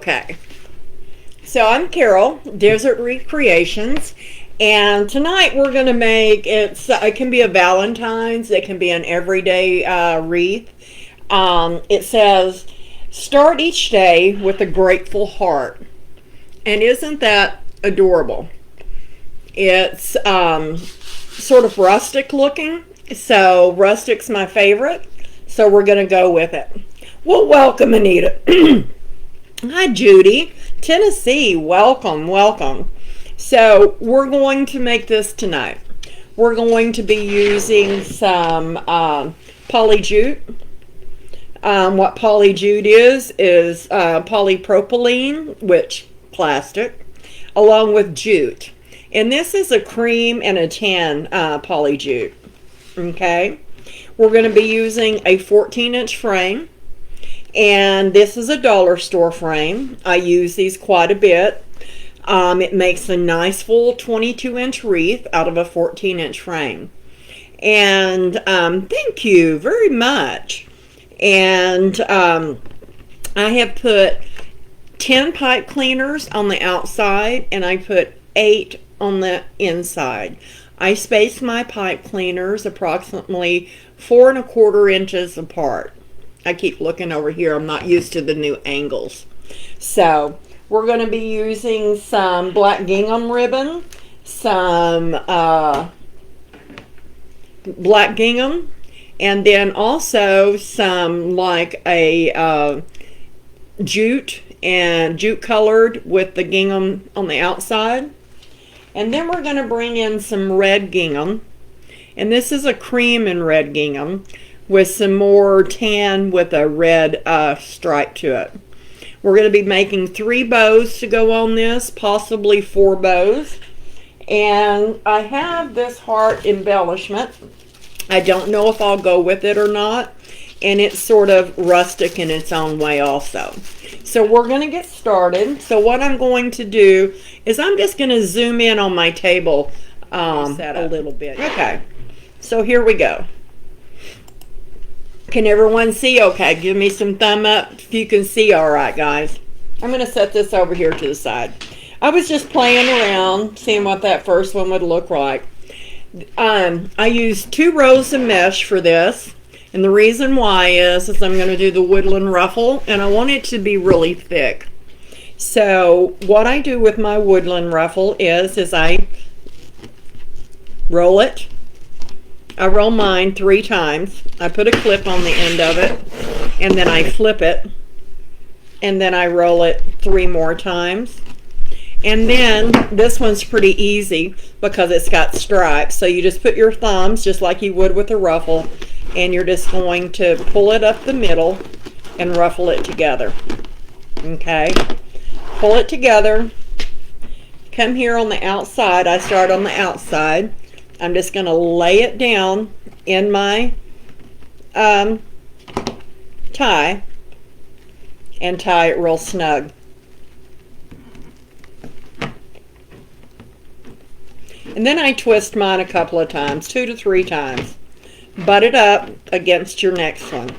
Okay, so I'm Carol, Desert Wreath Creations, and tonight we're going to make it can be a Valentine's, it can be an everyday wreath. It says, start each day with a grateful heart. And isn't that adorable? It's sort of rustic looking, so rustic's my favorite, so we're going to go with it. Well, welcome, Anita. Hi, Judy. Tennessee, welcome, welcome. So we're going to make this tonight. We're going to be using some poly jute. What poly jute is polypropylene, which plastic, along with jute. And this is a cream and a tan poly jute. Okay, we're going to be using a 14-inch frame. And this is a dollar store frame. I use these quite a bit. It makes a nice full 22-inch wreath out of a 14-inch frame. And thank you very much. And I have put 10 pipe cleaners on the outside, and I put 8 on the inside. I space my pipe cleaners approximately 4 1/4 inches apart. I keep looking over here. I'm not used to the new angles. So we're going to be using some black gingham ribbon, some black gingham, and then also some like a jute, and jute colored with the gingham on the outside. And then we're going to bring in some red gingham, and this is a cream and red gingham with some more tan with a red stripe to it. We're going to be making 3 bows to go on this, possibly 4 bows. And I have this heart embellishment. I don't know if I'll go with it or not. And it's sort of rustic in its own way also. So we're going to get started. So what I'm going to do is I'm just going to zoom in on my table a little bit. Okay, so here we go. Can everyone see okay? Give me some thumb up if you can see all right, guys. I'm going to set this over here to the side. I was just playing around, seeing what that first one would look like. I used 2 rows of mesh for this. And the reason why is I'm going to do the woodland ruffle, and I want it to be really thick. So what I do with my woodland ruffle is I roll it. I roll mine 3 times. I put a clip on the end of it, and then I flip it, and then I roll it 3 more times. And then this one's pretty easy because it's got stripes. So you just put your thumbs just like you would with a ruffle, and you're just going to pull it up the middle and ruffle it together. Okay, pull it together. Come here on the outside. I start on the outside. I'm just going to lay it down in my tie and tie it real snug. And then I twist mine a couple of times, 2 to 3 times. Butt it up against your next one.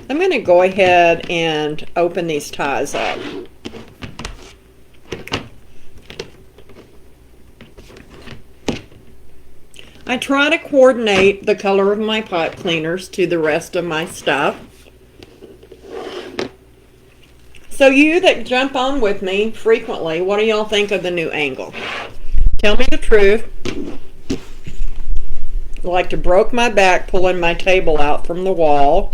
I'm going to go ahead and open these ties up. I try to coordinate the color of my pipe cleaners to the rest of my stuff. So you that jump on with me frequently, what do y'all think of the new angle? Tell me the truth. Like to broke my back pulling my table out from the wall.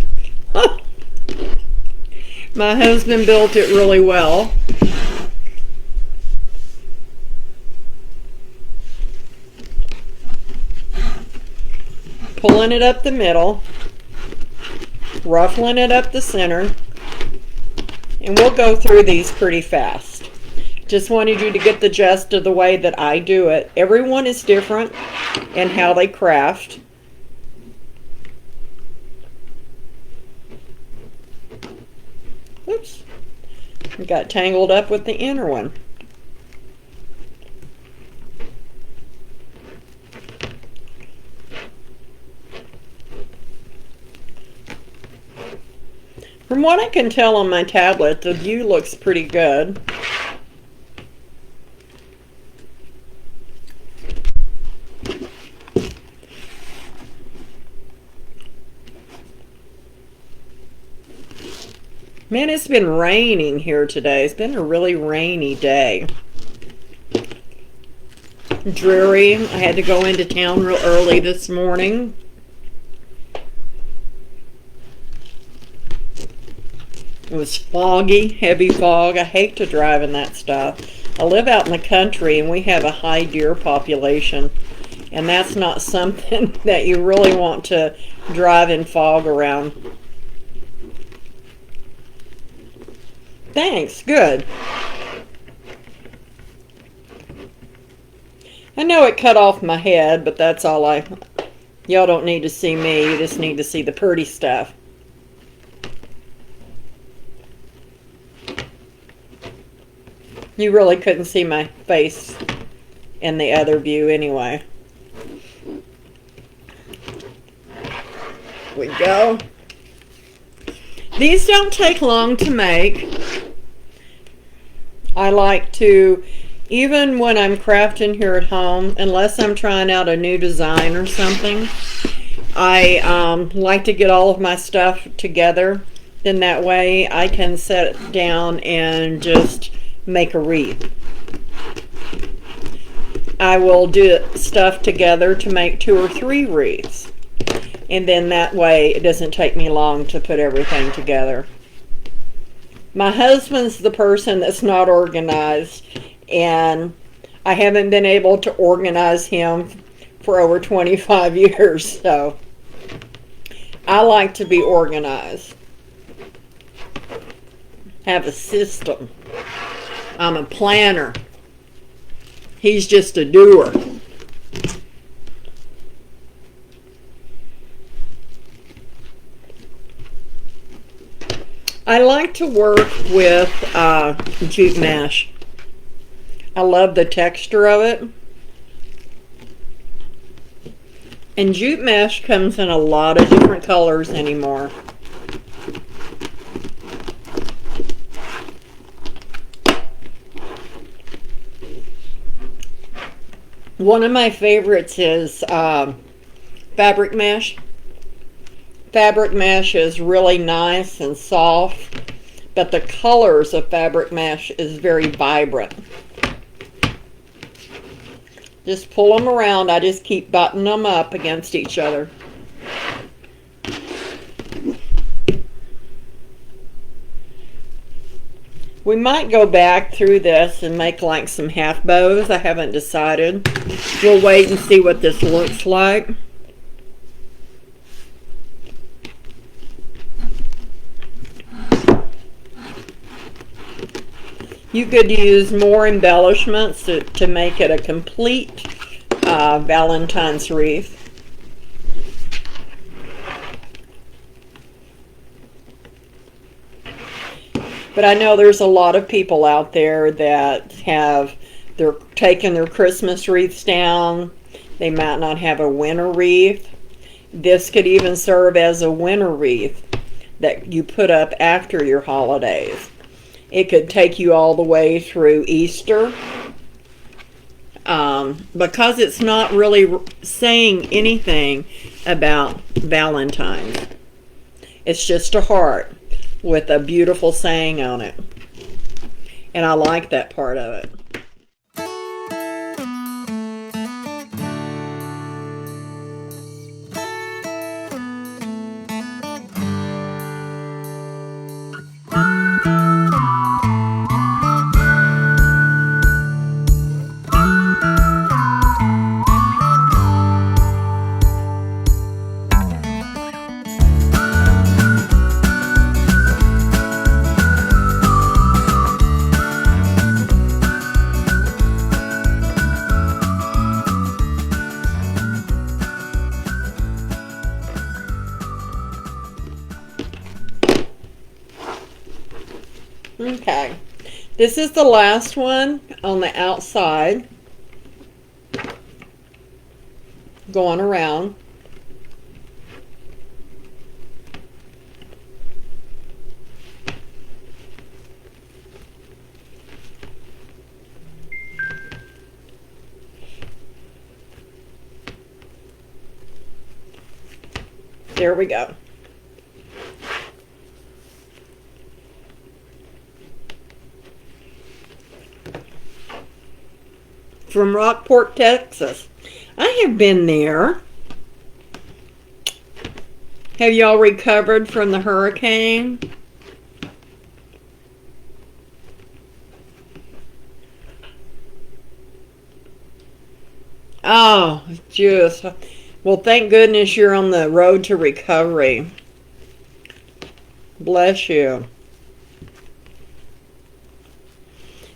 My husband built it really well. Pulling it up the middle, ruffling it up the center, and we'll go through these pretty fast. Just wanted you to get the gist of the way that I do it. Everyone is different in how they craft. Oops, I got tangled up with the inner one. For From what I can tell on my tablet, the view looks pretty good. Man, it's been raining here today. It's been a really rainy day. Dreary. I had to go into town real early this morning. It was foggy, heavy fog. I hate to drive in that stuff. I live out in the country and we have a high deer population. And that's not something that you really want to drive in fog around. Thanks, good. I know it cut off my head, but that's all y'all don't need to see me, you just need to see the pretty stuff. You really couldn't see my face in the other view anyway. We go. These don't take long to make. I like to, even when I'm crafting here at home, unless I'm trying out a new design or something, I like to get all of my stuff together. Then that way I can set it down and just make a wreath. I will do stuff together to make 2 or 3 wreaths. And then that way it doesn't take me long to put everything together. My husband's the person that's not organized, and I haven't been able to organize him for over 25 years, so I like to be organized. Have a system. I'm a planner. He's just a doer. I like to work with jute mesh. I love the texture of it. And jute mesh comes in a lot of different colors anymore. One of my favorites is fabric mesh. Fabric mesh is really nice and soft, but the colors of fabric mesh is very vibrant. Just pull them around. I just keep buttoning them up against each other. We might go back through this and make like some half bows. I haven't decided. We'll wait and see what this looks like. You could use more embellishments to make it a complete Valentine's wreath. But I know there's a lot of people out there that they're taking their Christmas wreaths down. They might not have a winter wreath. This could even serve as a winter wreath that you put up after your holidays. It could take you all the way through Easter. Because it's not really saying anything about Valentine's. It's just a heart with a beautiful saying on it. And I like that part of it. Okay, this is the last one on the outside, going around. There we go. From Rockport, Texas. I have been there. Have y'all recovered from the hurricane? Oh, just, well, thank goodness you're on the road to recovery. Bless you.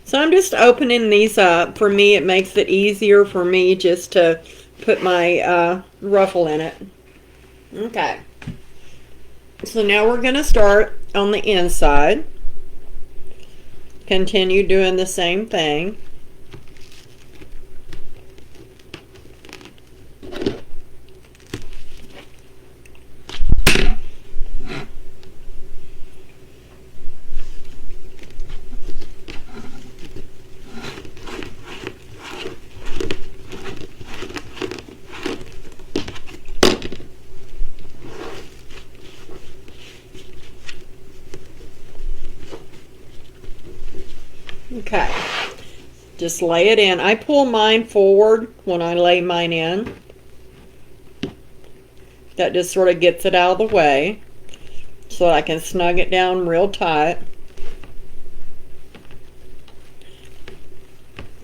So I'm just opening these up. For me, it makes it easier for me just to put my ruffle in it. Okay. So now we're going to start on the inside. Continue doing the same thing. Okay, just lay it in. I pull mine forward when I lay mine in. That just sort of gets it out of the way so I can snug it down real tight.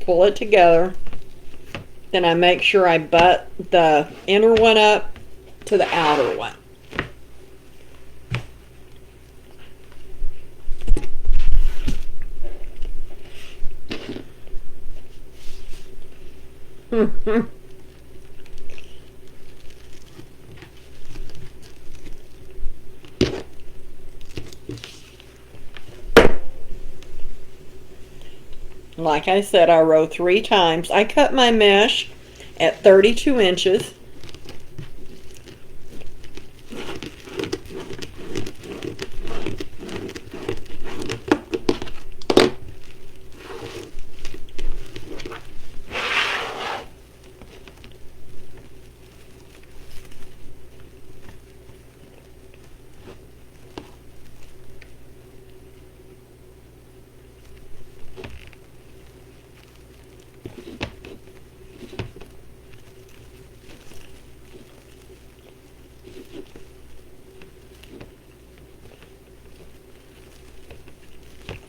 Pull it together. Then I make sure I butt the inner one up to the outer one. Like I said, I row 3 times. I cut my mesh at 32 inches.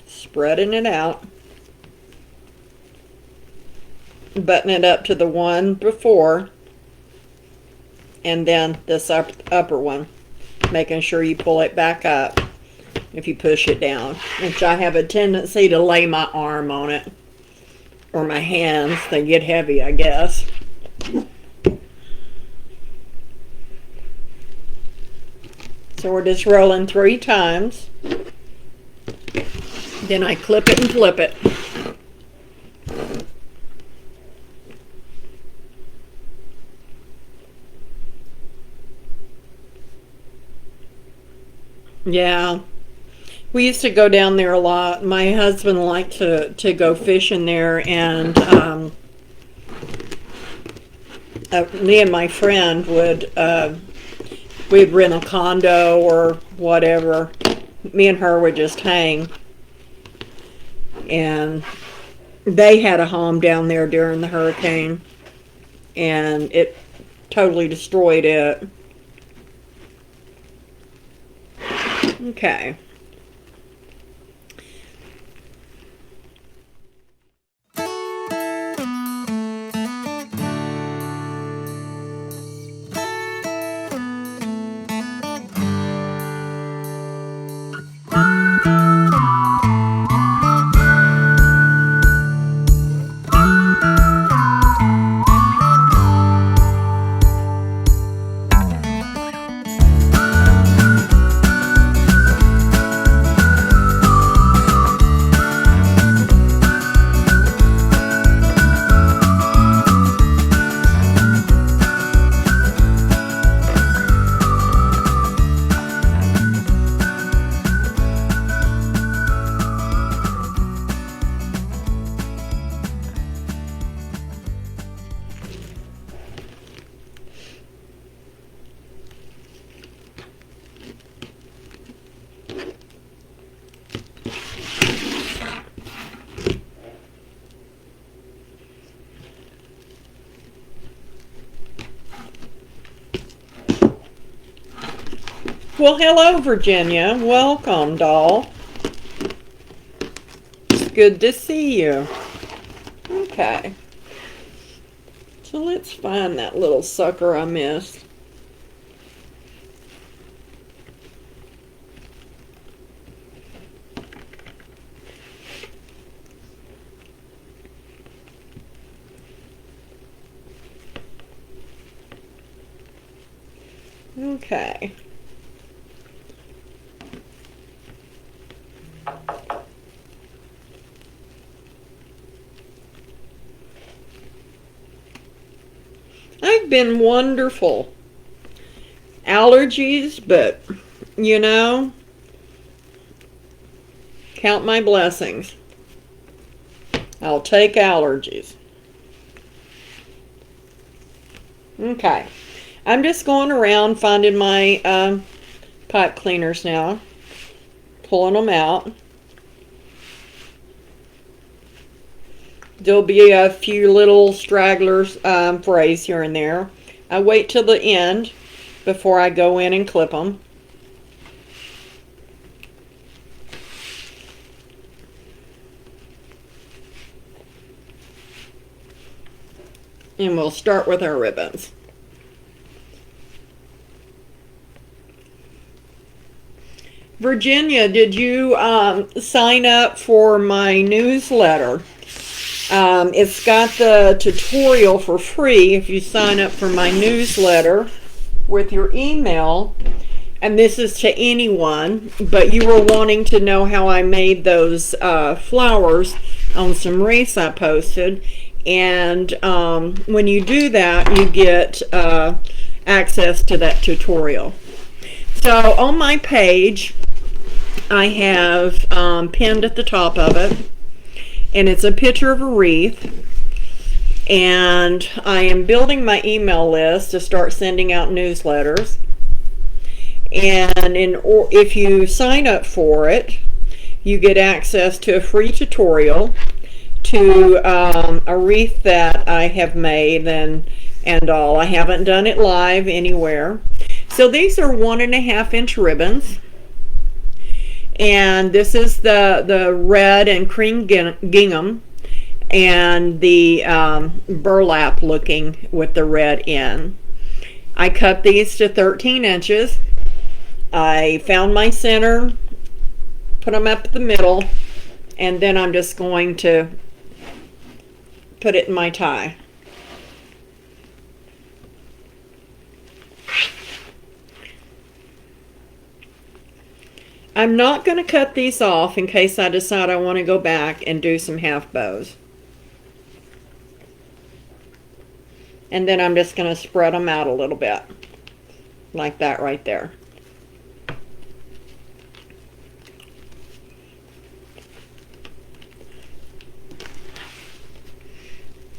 Spreading it out, button it up to the one before, and then this upper one, making sure you pull it back up if you push it down, which I have a tendency to lay my arm on it, or my hands. They get heavy, I guess. So we're just rolling 3 times. Then I clip it and flip it. Yeah, we used to go down there a lot. My husband liked to go fishing there, and me and my friend would we'd rent a condo or whatever. Me and her would just hang. And they had a home down there during the hurricane, and it totally destroyed it. Okay. Well, hello, Virginia. Welcome, doll. It's good to see you. Okay. So let's find that little sucker I missed. Okay. I've been wonderful. Allergies, but you know, count my blessings. I'll take allergies. Okay. I'm just going around finding my pipe cleaners now. Pulling them out. There'll be a few little stragglers frays here and there. I wait till the end before I go in and clip them. And we'll start with our ribbons. Virginia, did you sign up for my newsletter? It's got the tutorial for free if you sign up for my newsletter with your email. And this is to anyone, but you were wanting to know how I made those flowers on some wreaths I posted. And when you do that, you get access to that tutorial. So on my page, I have pinned at the top of it, and it's a picture of a wreath. And I am building my email list to start sending out newsletters. And if you sign up for it, you get access to a free tutorial to a wreath that I have made and all. I haven't done it live anywhere. So these are 1.5 inch ribbons. And this is the red and cream gingham and the burlap looking with the red in. I cut these to 13 inches. I found my center, put them up the middle, and then I'm just going to put it in my tie. I'm not going to cut these off in case I decide I want to go back and do some half bows. And then I'm just going to spread them out a little bit, like that right there.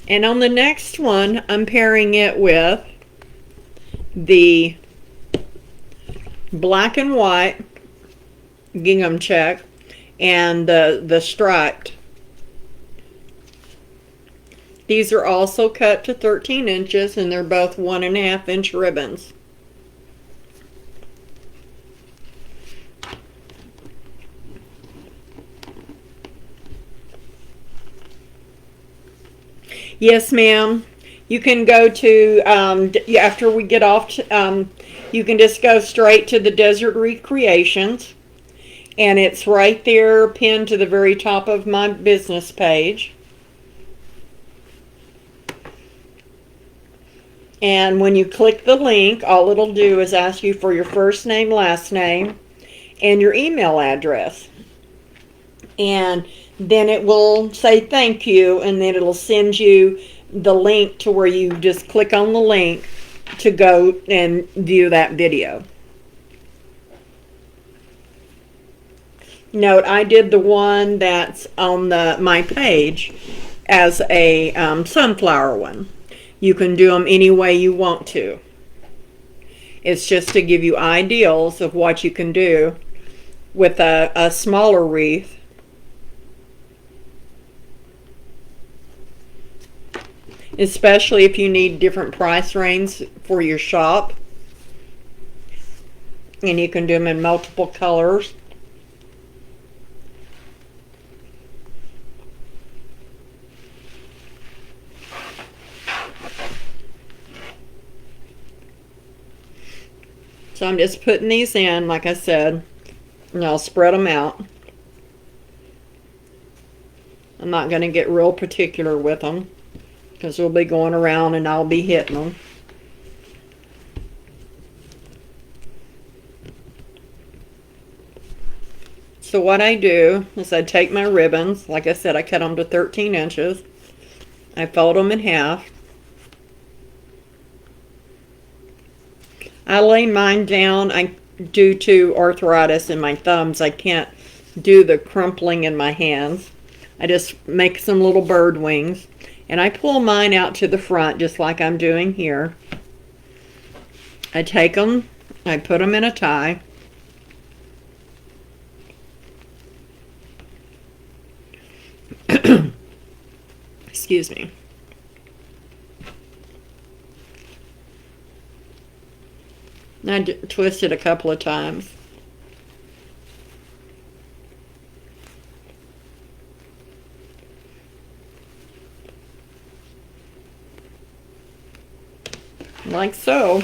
And on the next one, I'm pairing it with the black and white gingham check and the striped. These are also cut to 13 inches and they're both 1.5 inch ribbons. Yes, ma'am. You can go to, after we get off, you can just go straight to the Desert Recreations. And it's right there pinned to the very top of my business page. And when you click the link, all it'll do is ask you for your first name, last name, and your email address. And then it will say thank you, and then it'll send you the link to where you just click on the link to go and view that video. Note, I did the one that's on my page as a sunflower one. You can do them any way you want to. It's just to give you ideals of what you can do with a smaller wreath. Especially if you need different price ranges for your shop. And you can do them in multiple colors. So I'm just putting these in, like I said, and I'll spread them out. I'm not going to get real particular with them because we'll be going around and I'll be hitting them. So what I do is I take my ribbons, like I said, I cut them to 13 inches. I fold them in half. I lay mine down. Due to arthritis in my thumbs, I can't do the crumpling in my hands. I just make some little bird wings, and I pull mine out to the front just like I'm doing here. I take them, I put them in a tie. Excuse me. I twist it a couple of times. Like so.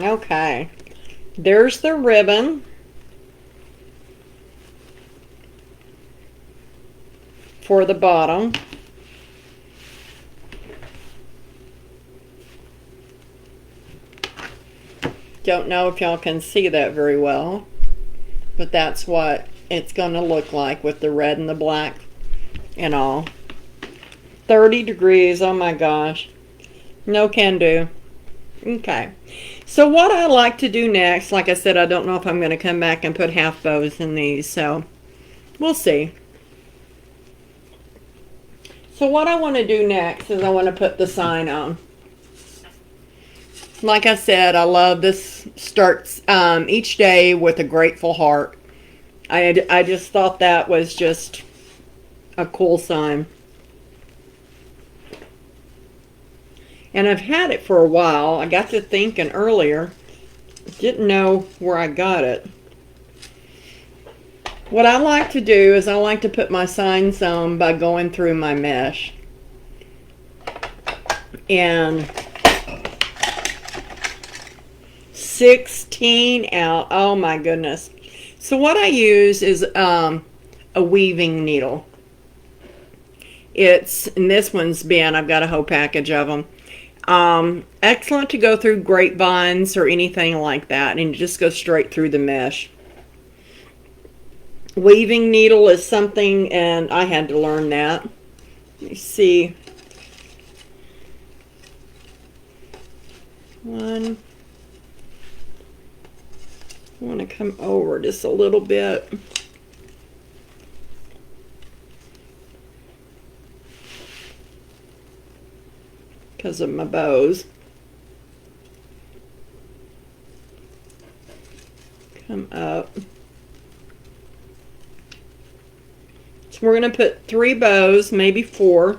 Okay, there's the ribbon for the bottom. Don't know if y'all can see that very well, but that's what it's going to look like with the red and the black and all. 30 degrees, oh my gosh. No can do. Okay, so what I like to do next, like I said, I don't know if I'm going to come back and put half bows in these, so we'll see. So what I want to do next is I want to put the sign on. Like I said, I love this. Starts each day with a grateful heart. I just thought that was just a cool sign. And I've had it for a while. I got to thinking earlier, didn't know where I got it. What I like to do is I like to put my signs on by going through my mesh. And 16 out. Oh my goodness. So what I use is a weaving needle. And this one's been, I've got a whole package of them. Excellent to go through grapevines or anything like that, and just go straight through the mesh. Weaving needle is something, and I had to learn that. Let me see. One. I want to come over just a little bit. Because of my bows. Come up. So we're going to put 3 bows, maybe 4,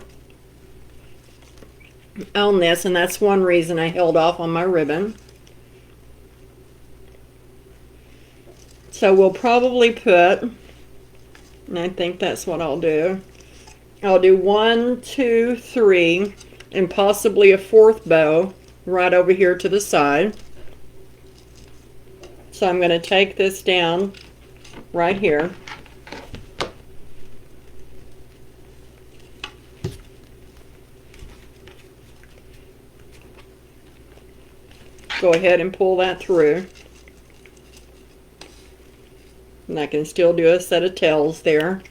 on this, and that's one reason I held off on my ribbon. So we'll probably put, and I think that's what I'll do. I'll do 1, 2, 3, and possibly a 4th bow right over here to the side. So I'm going to take this down right here. Go ahead and pull that through. And I can still do a set of tails there.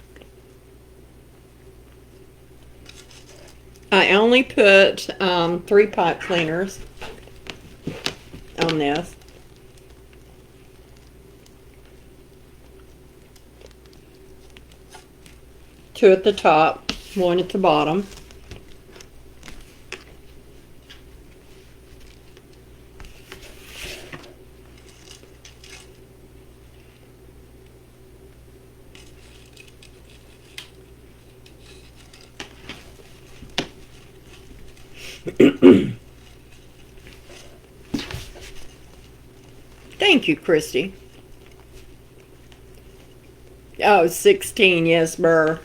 I only put 3 pipe cleaners on this. 2 at the top, 1 at the bottom. Thank you, Christy. Oh, 16, yes, burr.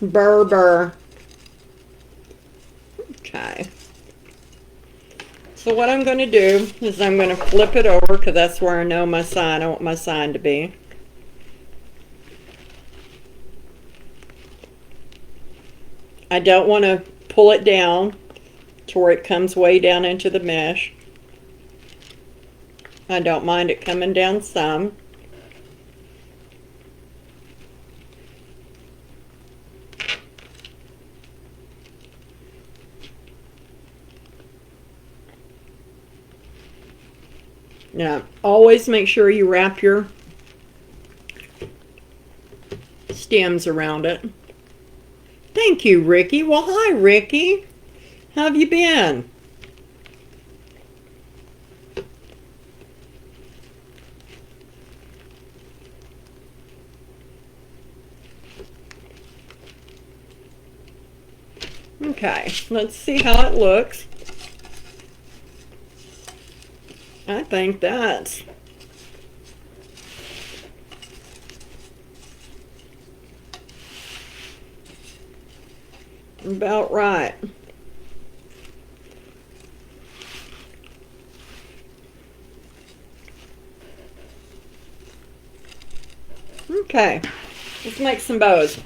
Burr, burr. Okay. So what I'm going to do is I'm going to flip it over because that's where I know my sign. I want my sign to be. I don't want to pull it down to where it comes way down into the mesh. I don't mind it coming down some. Now, always make sure you wrap your stems around it. Thank you, Ricky. Well, hi, Ricky. How have you been? Okay, let's see how it looks. I think that's about right. Okay, let's make some bows.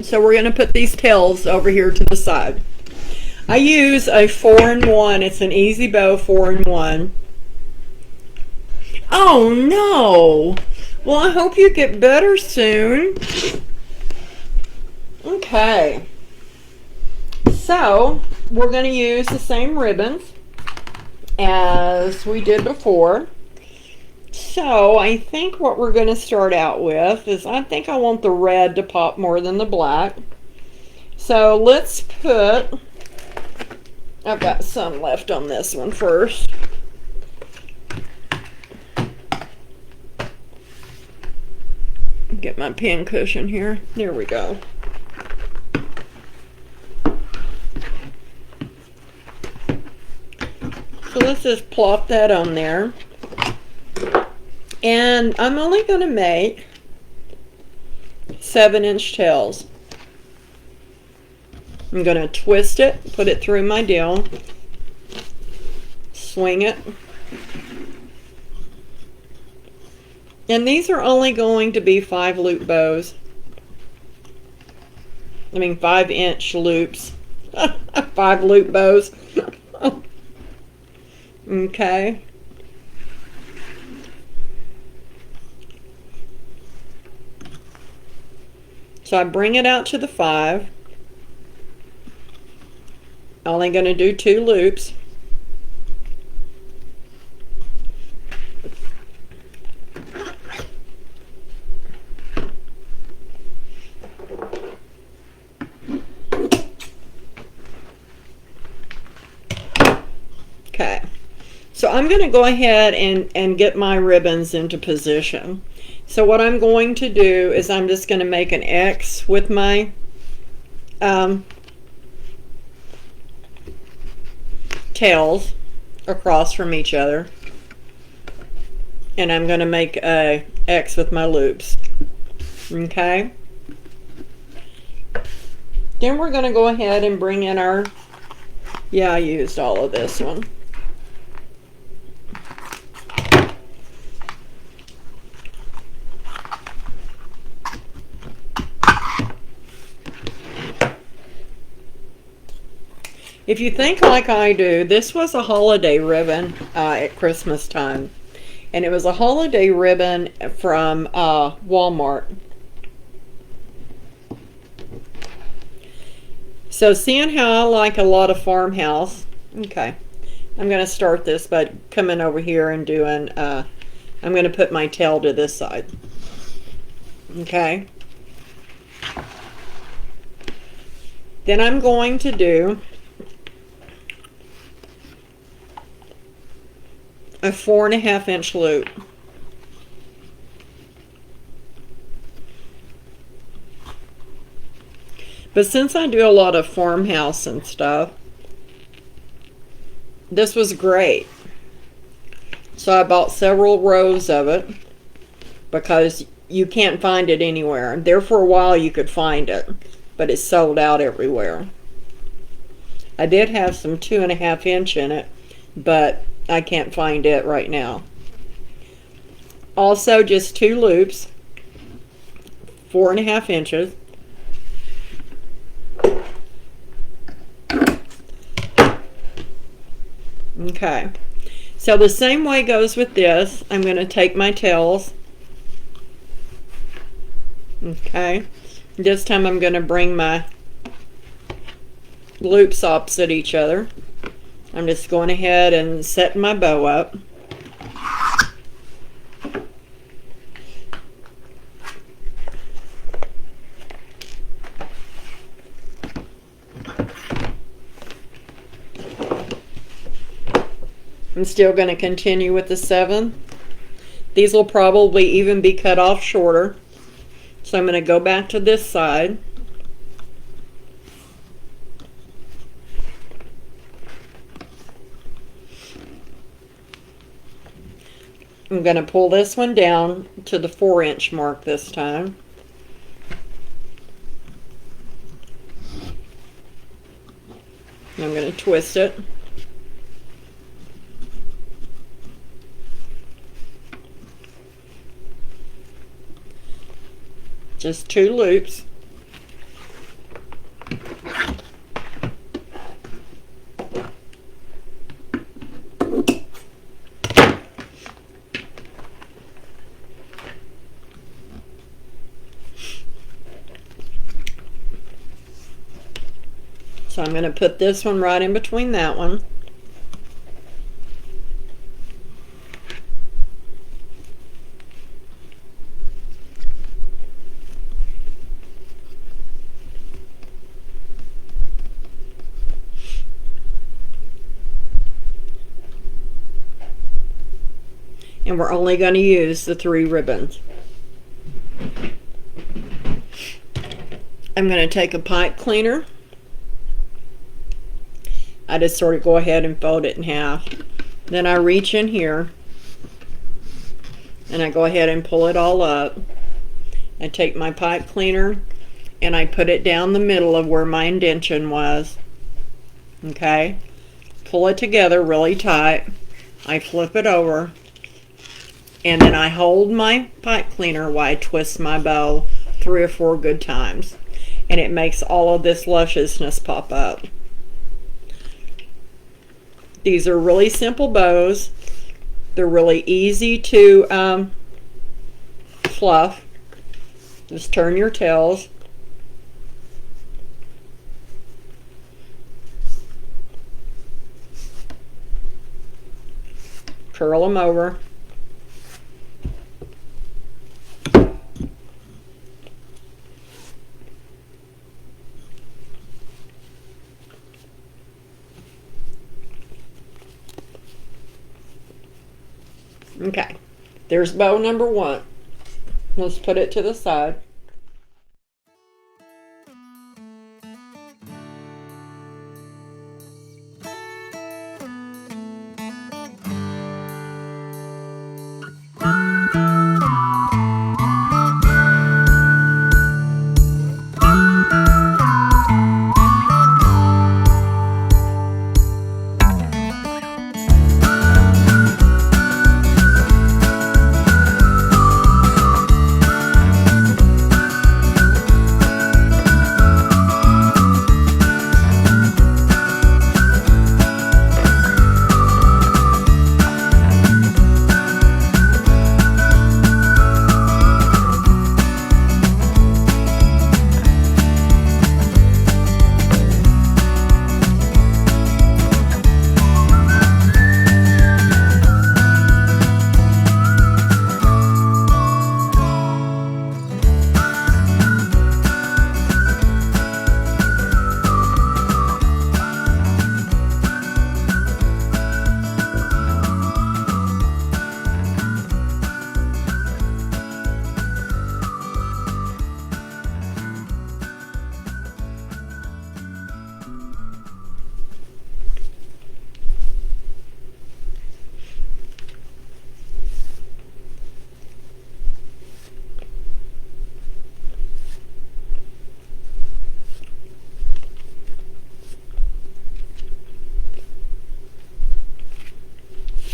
So we're going to put these tails over here to the side. I use a 4-in-1. It's an easy bow 4-in-1. Oh no! Well, I hope you get better soon. Okay. So, we're going to use the same ribbons as we did before. So, I think what we're going to start out with is I think I want the red to pop more than the black. So, let's put... I've got some left on this one first. Get my pin cushion here. There we go. So let's just plop that on there. And I'm only going to make 7-inch tails. I'm going to twist it, put it through my deal, swing it. And these are only going to be 5-loop bows. I mean 5-inch loops. 5-loop bows. Okay. So I bring it out to the 5. Only going to do 2 loops. Okay. So I'm going to go ahead and get my ribbons into position. So what I'm going to do is I'm just going to make an X with my tails across from each other. And I'm going to make a X with my loops. Okay? Then we're going to go ahead and bring in our, I used all of this one. If you think like I do, this was a holiday ribbon at Christmas time. And it was a holiday ribbon from Walmart. So seeing how I like a lot of farmhouse, okay, I'm going to start this by coming over here and doing, I'm going to put my tail to this side. Okay. Then I'm going to do a 4.5 inch loop. But since I do a lot of farmhouse and stuff, this was great. So I bought several rows of it because you can't find it anywhere. There for a while you could find it, but it's sold out everywhere. I did have some 2.5 inch in it, but I can't find it right now. Also just 2 loops, 4.5 inches. Okay, so the same way goes with this. I'm going to take my tails. Okay, this time I'm going to bring my loops opposite each other. I'm just going ahead and setting my bow up. I'm still going to continue with the 7. These will probably even be cut off shorter. So I'm going to go back to this side. I'm going to pull this one down to the 4 inch mark this time. I'm going to twist it. Just 2 loops. So I'm going to put this one right in between that one. And we're only going to use the 3 ribbons. I'm going to take a pipe cleaner. I just sort of go ahead and fold it in half. Then I reach in here and I go ahead and pull it all up. I take my pipe cleaner and I put it down the middle of where my indention was. Okay? Pull it together really tight. I flip it over. And then I hold my pipe cleaner while I twist my bow 3 or 4 good times. And it makes all of this lusciousness pop up. These are really simple bows. They're really easy to fluff. Just turn your tails. Curl them over. Okay, there's bow number one. Let's put it to the side.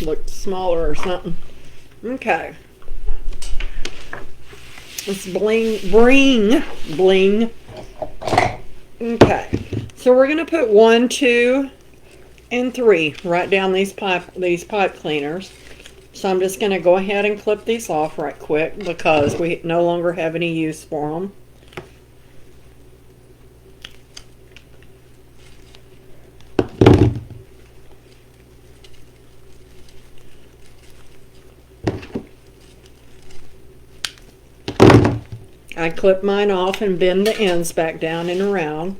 Looked smaller or something. Okay. Let's bling. Okay. So we're gonna put 1, 2, and 3 right down these pipe cleaners. So I'm just gonna go ahead and clip these off right quick because we no longer have any use for them. I clip mine off and bend the ends back down and around.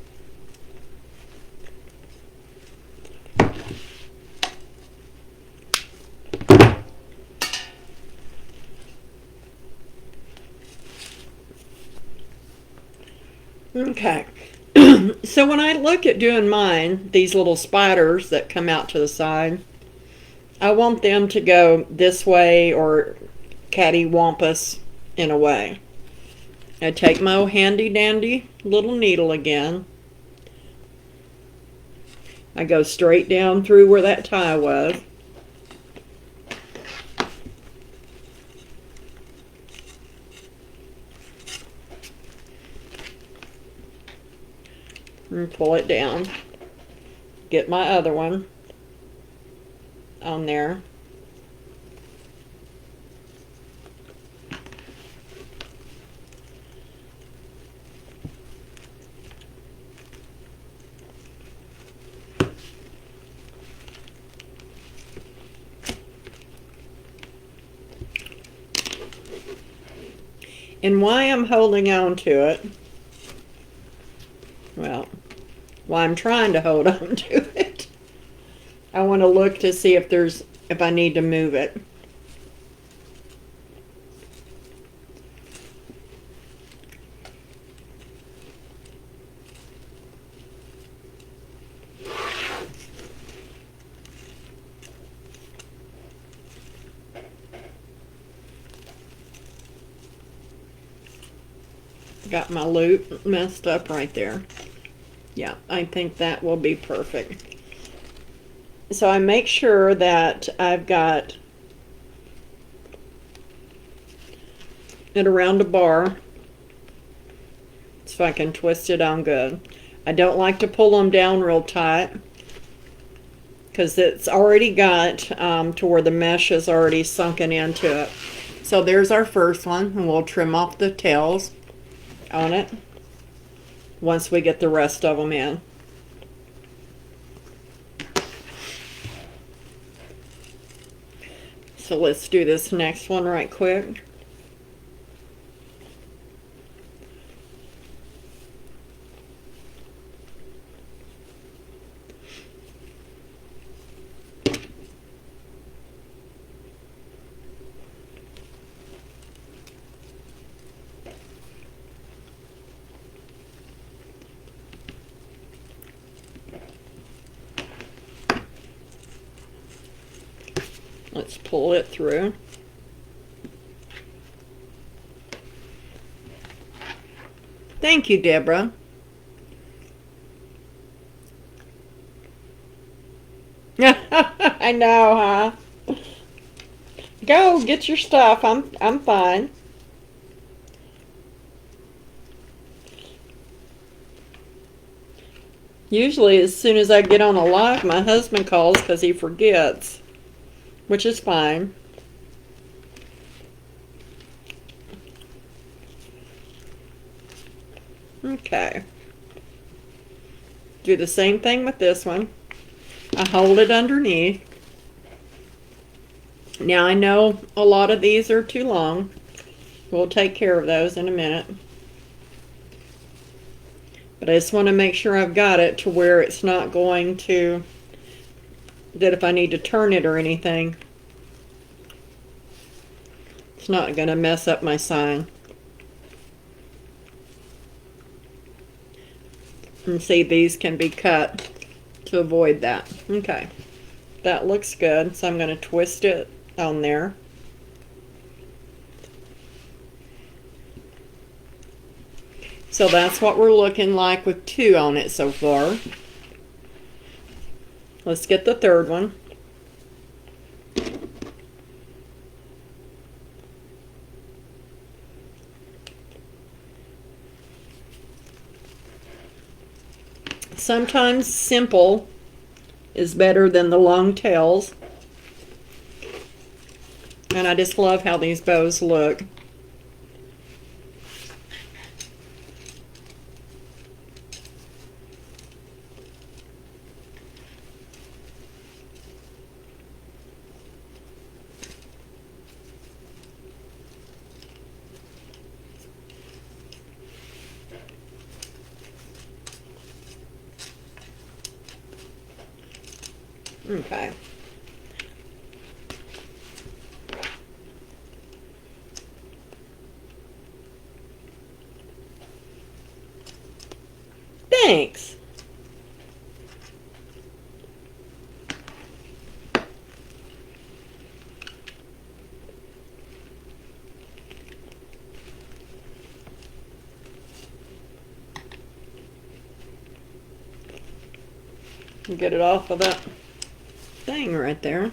Okay. So when I look at doing mine, these little spiders that come out to the side, I want them to go this way or cattywampus in a way. I take my old handy dandy little needle again. I go straight down through where that tie was. And pull it down. Get my other one on there. And why I'm holding on to it, well, why I'm trying to hold on to it, I want to look to see if I need to move it. Got my loop messed up right there. Yeah, I think that will be perfect. So I make sure that I've got it around a bar so I can twist it on good. I don't like to pull them down real tight because it's already got to where the mesh is already sunken into it. So there's our first one, and we'll trim off the tails on it once we get the rest of them in. So let's do this next one right quick. Let's pull it through. Thank you, Deborah. I know, huh? Go get your stuff. I'm fine. Usually as soon as I get on a live, my husband calls because he forgets, which is fine. Okay. Do the same thing with this one. I hold it underneath. Now I know a lot of these are too long. We'll take care of those in a minute. But I just want to make sure I've got it to where it's not going to, that if I need to turn it or anything, it's not going to mess up my sign. And see, these can be cut to avoid that. Okay, that looks good. So I'm going to twist it on there. So that's what we're looking like with 2 on it so far. Let's get the third one. Sometimes simple is better than the long tails. And I just love how these bows look. Okay. Thanks. Get it off of that thing right there.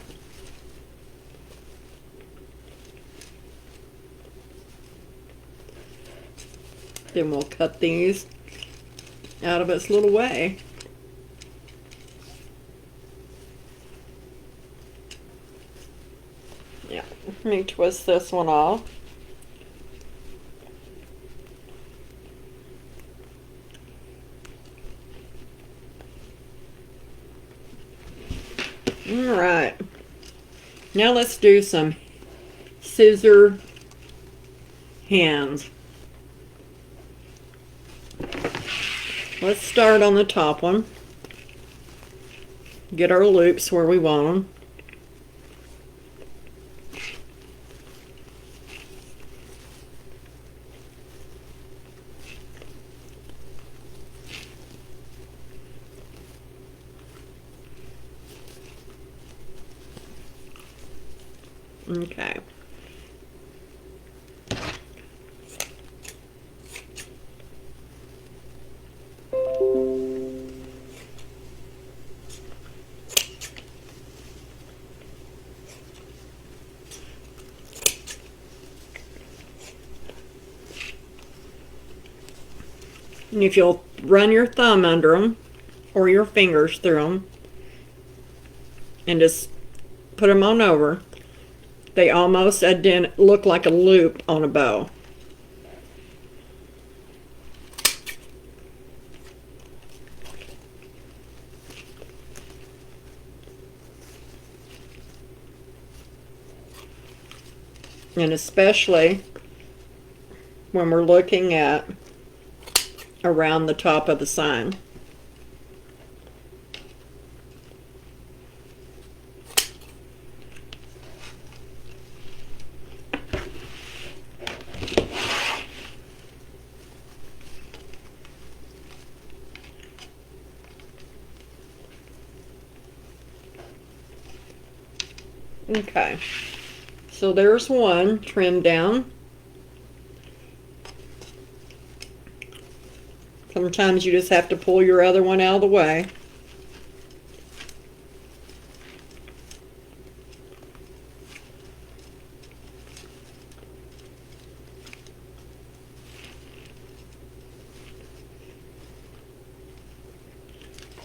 Then we'll cut these out of its little way. Yeah, let me twist this one off. All right. Now let's do some scissor hands. Let's start on the top one. Get our loops where we want them. Okay. And if you'll run your thumb under them or your fingers through them and just put them on over, they almost look like a loop on a bow. And especially when we're looking at around the top of the sign. Okay, so there's one trimmed down. Sometimes you just have to pull your other one out of the way.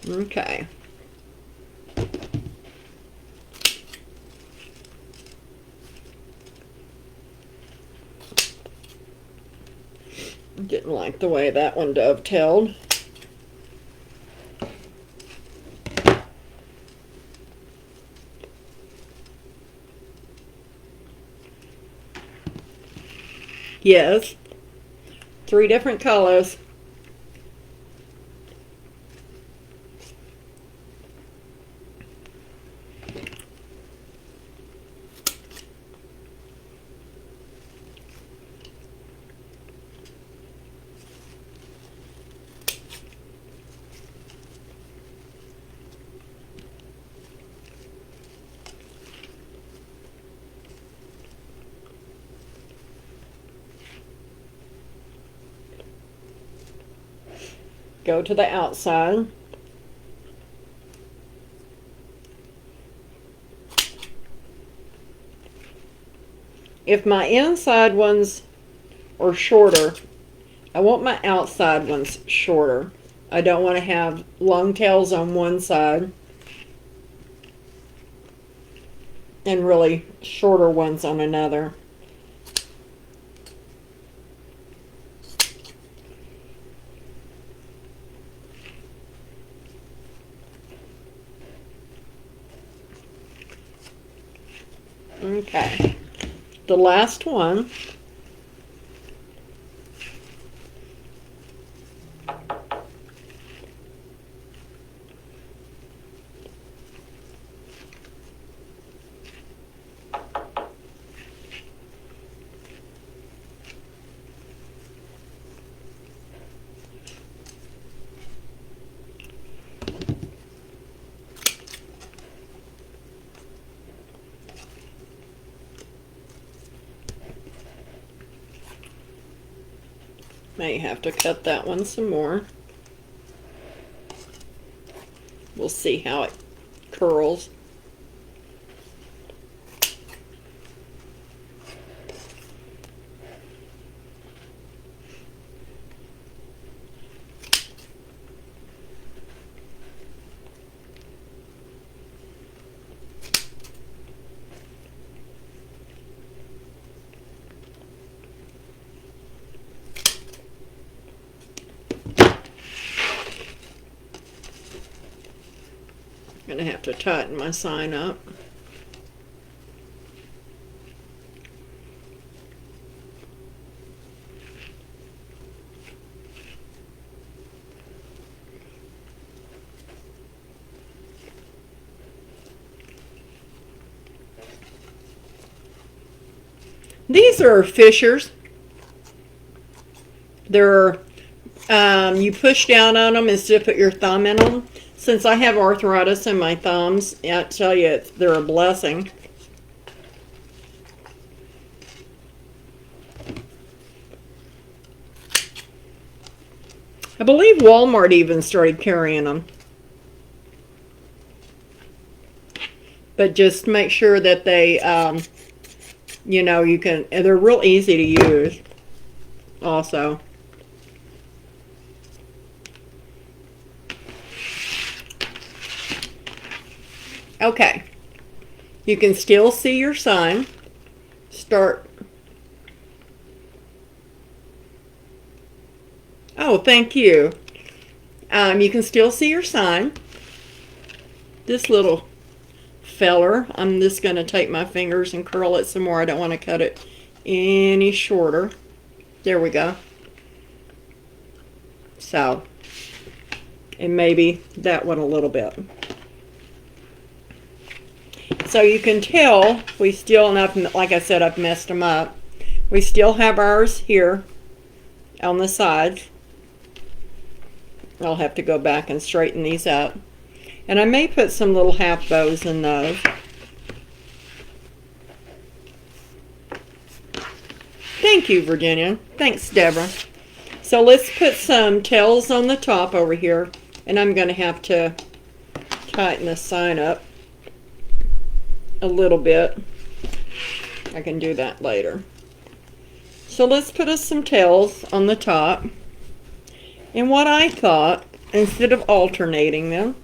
Okay. Didn't like the way that one dovetailed. Yes, 3 different colors. Go to the outside. If my inside ones are shorter, I want my outside ones shorter. I don't want to have long tails on one side and really shorter ones on another. Okay, the last one. May have to cut that one some more. We'll see how it curls. Gonna have to tighten my sign up. These are fishers. They're you push down on them instead of put your thumb in them. Since I have arthritis in my thumbs, I tell you, they're a blessing. I believe Walmart even started carrying them. But just make sure that they, you know, you can, and they're real easy to use also. Okay, you can still see your sign. Start. Oh, thank you. You can still see your sign. This little feller, I'm just going to take my fingers and curl it some more. I don't want to cut it any shorter. There we go. So, and maybe that one a little bit. So you can tell we still, and like I said, I've messed them up. We still have ours here on the sides. I'll have to go back and straighten these up. And I may put some little half bows in those. Thank you, Virginia. Thanks, Deborah. So let's put some tails on the top over here. And I'm going to have to tighten the sign up a little bit. I can do that later. So let's put us some tails on the top. And what I thought, instead of alternating them,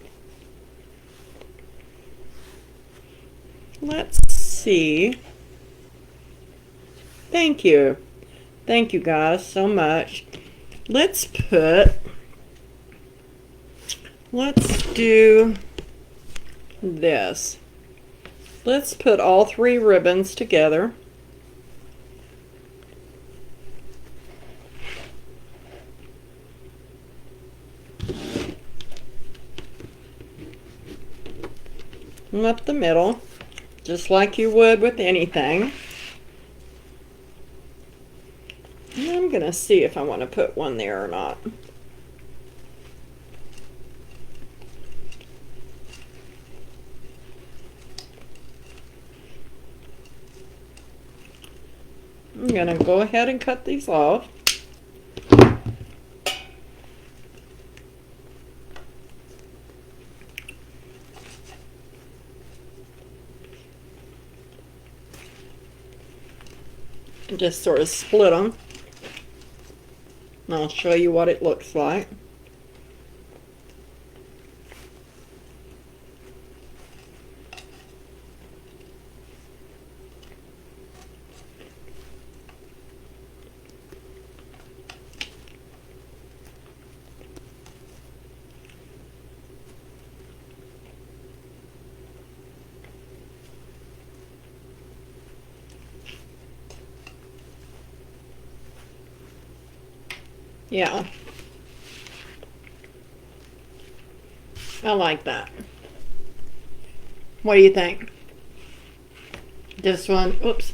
let's see. Thank you. Thank you guys so much. Let's do this. Let's put all 3 ribbons together. And up the middle, just like you would with anything. And I'm going to see if I want to put one there or not. I'm going to go ahead and cut these off. And just sort of split them. And I'll show you what it looks like. Yeah. I like that. What do you think? This one, oops.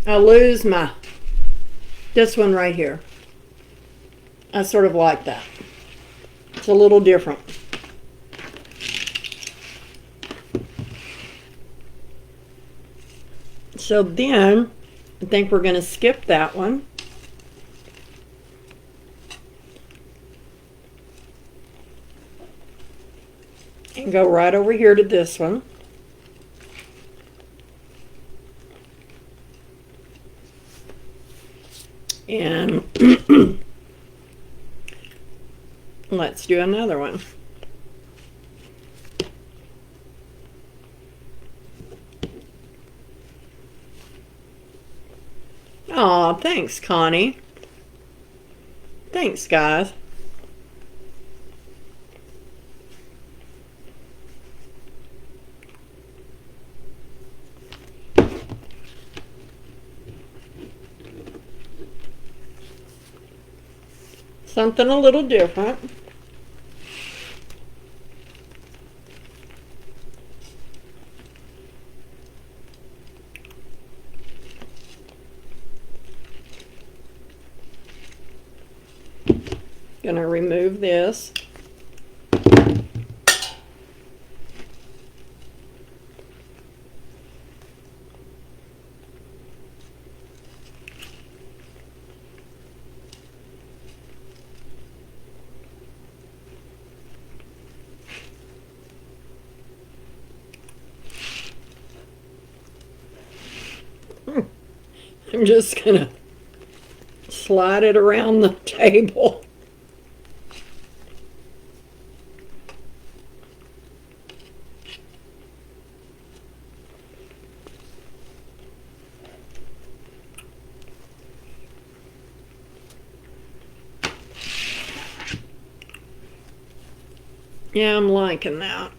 I lose this one right here. I sort of like that. It's a little different. So then, I think we're going to skip that one. And go right over here to this one. And let's do another one. Aw, thanks, Connie. Thanks, guys. Something a little different. Gonna remove this. I'm just gonna slide it around the table. Yeah, I'm liking that.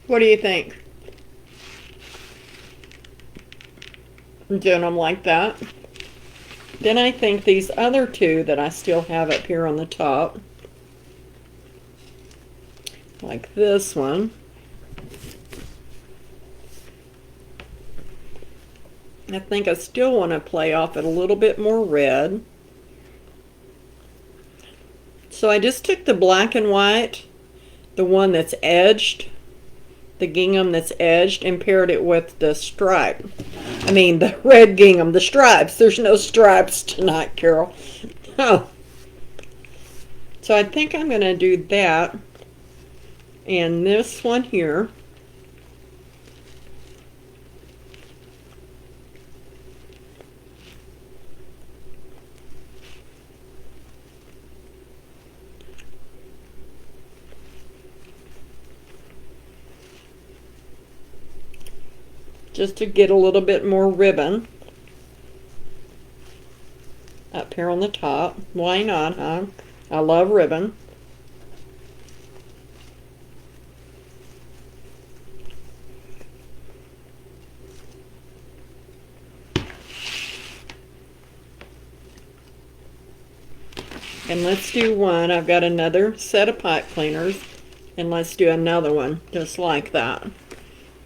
What do you think? I'm doing them like that. Then I think these other two that I still have up here on the top, like this one, I think I still want to play off it a little bit more red. So I just took the black and white, the one that's edged, the gingham that's edged, and paired it with the stripe. I mean, the red gingham, the stripes. There's no stripes tonight, Carol. Oh. So I think I'm going to do that. And this one here. Just to get a little bit more ribbon up here on the top. Why not, huh? I love ribbon. And let's do one. I've got another set of pipe cleaners, and let's do another one just like that.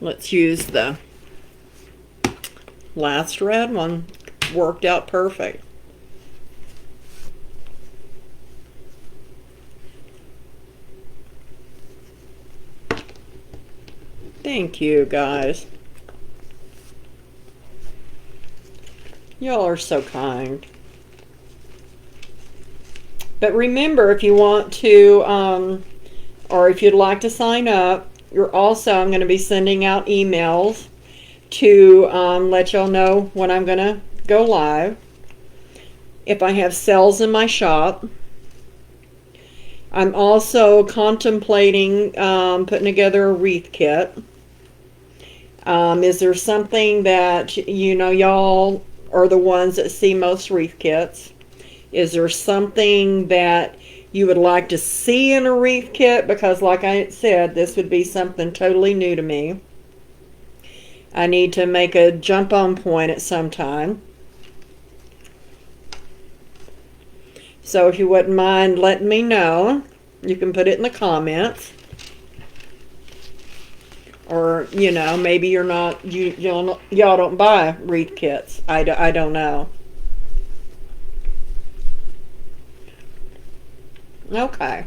Let's use the last red one. Worked out perfect. Thank you, guys. Y'all are so kind. But remember, if you want to, or if you'd like to sign up, I'm going to be sending out emails to let y'all know when I'm going to go live. If I have sales in my shop. I'm also contemplating putting together a wreath kit. Is there something that, y'all are the ones that see most wreath kits? Is there something that you would like to see in a wreath kit? Because like I said, this would be something totally new to me. I need to make a jump on point at some time. So if you wouldn't mind letting me know, you can put it in the comments. Or, maybe you're not, y'all don't buy wreath kits. I don't know. Okay. I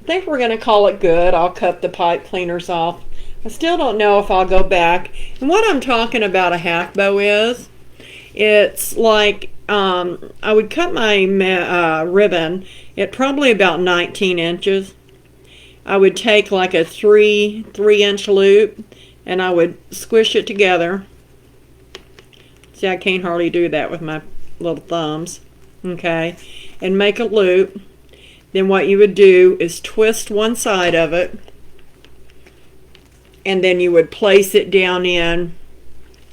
think we're going to call it good. I'll cut the pipe cleaners off. I still don't know if I'll go back. And what I'm talking about a half bow is, it's like, I would cut my ribbon at probably about 19 inches. I would take like a 3-inch loop, and I would squish it together. See, I can't hardly do that with my little thumbs. Okay. And make a loop. Then what you would do is twist one side of it, and then you would place it down in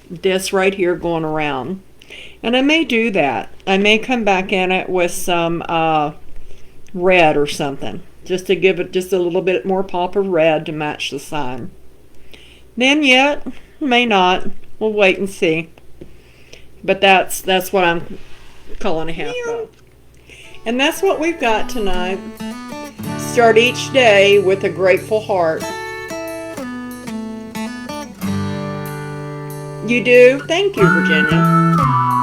this right here going around. And I may do that. I may come back in it with some red or something, just to give it just a little bit more pop of red to match the sign. Then yet, may not. We'll wait and see. But that's what I'm calling a half bow. And that's what we've got tonight. Start each day with a grateful heart. You do? Thank you, Virginia.